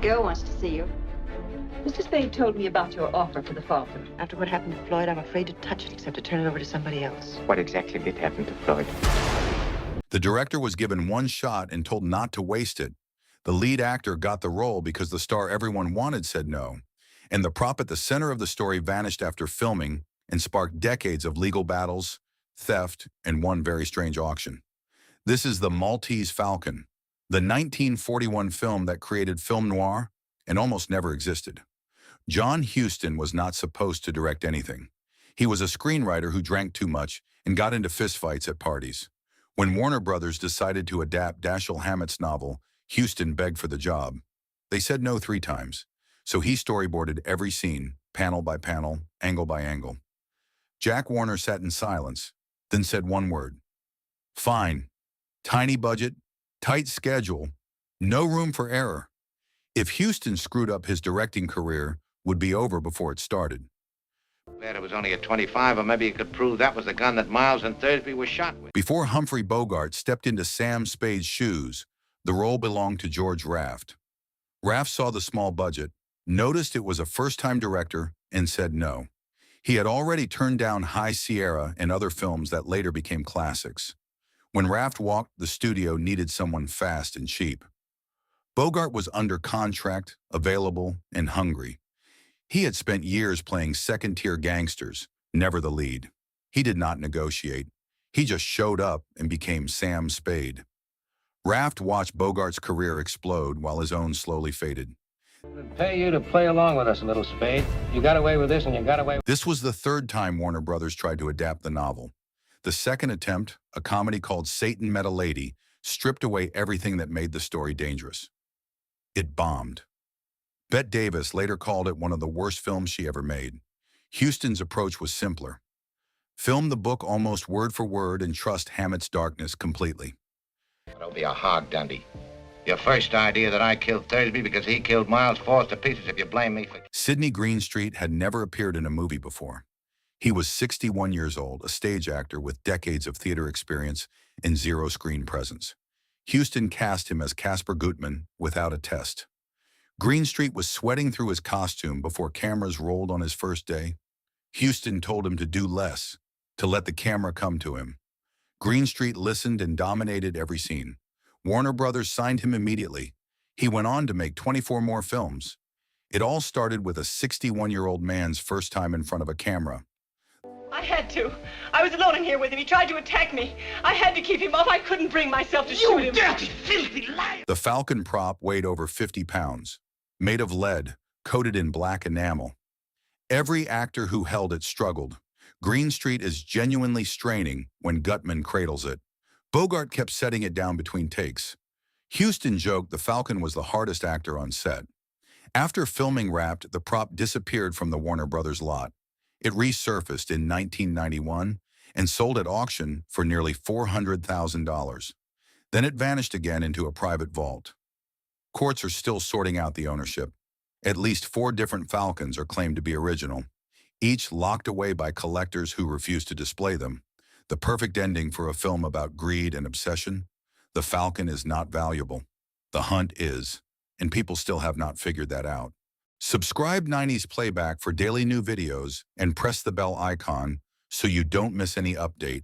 girl wants to see you. Mr. Spade told me about your offer for the Falcon. After what happened to Floyd, I'm afraid to touch it except to turn it over to somebody else. What exactly did happen to Floyd? The director was given one shot and told not to waste it. The lead actor got the role because the star everyone wanted said no. And the prop at the center of the story vanished after filming and sparked decades of legal battles, theft, and one very strange auction. This is the Maltese Falcon, the 1941 film that created film noir and almost never existed. John Huston was not supposed to direct anything. He was a screenwriter who drank too much and got into fistfights at parties. When Warner Brothers decided to adapt Dashiell Hammett's novel, Huston begged for the job. They said no 3 times, so he storyboarded every scene, panel by panel, angle by angle. Jack Warner sat in silence, then said one word: "Fine. Tiny budget, tight schedule, no room for error." If Huston screwed up, his directing career would be over before it started. Glad it was only a 25, or maybe you could prove that was the gun that Miles and Thursby were shot with. Before Humphrey Bogart stepped into Sam Spade's shoes, the role belonged to George Raft. Raft saw the small budget, noticed it was a first-time director, and said no. He had already turned down High Sierra and other films that later became classics. When Raft walked, the studio needed someone fast and cheap. Bogart was under contract, available, and hungry. He had spent years playing second-tier gangsters, never the lead. He did not negotiate. He just showed up and became Sam Spade. Raft watched Bogart's career explode while his own slowly faded. We'd pay you to play along with us a little, Spade. You got away with this and you got away with... This was the 3rd time Warner Brothers tried to adapt the novel. The second attempt, a comedy called Satan Met a Lady, stripped away everything that made the story dangerous. It bombed. Bette Davis later called it one of the worst films she ever made. Huston's approach was simpler. Film the book almost word for word and trust Hammett's darkness completely. Don't be a hog, Dundee. Your first idea that I killed Thursby because he killed Miles falls to pieces if you blame me for... Sidney Greenstreet had never appeared in a movie before. He was 61 years old, a stage actor with decades of theater experience and 0 screen presence. Huston cast him as Casper Gutman without a test. Greenstreet was sweating through his costume before cameras rolled on his first day. Huston told him to do less, to let the camera come to him. Greenstreet listened and dominated every scene. Warner Brothers signed him immediately. He went on to make 24 more films. It all started with a 61-year-old man's first time in front of a camera. I had to. I was alone in here with him. He tried to attack me. I had to keep him off. I couldn't bring myself to shoot him. You dirty, filthy liar! The Falcon prop weighed over 50 pounds, made of lead, coated in black enamel. Every actor who held it struggled. Greenstreet is genuinely straining when Gutman cradles it. Bogart kept setting it down between takes. Huston joked the Falcon was the hardest actor on set. After filming wrapped, the prop disappeared from the Warner Brothers lot. It resurfaced in 1991 and sold at auction for nearly $400,000. Then it vanished again into a private vault. Courts are still sorting out the ownership. At least 4 different Falcons are claimed to be original, each locked away by collectors who refuse to display them. The perfect ending for a film about greed and obsession. The Falcon is not valuable. The hunt is, and people still have not figured that out. Subscribe 90s Playback for daily new videos and press the bell icon so you don't miss any update.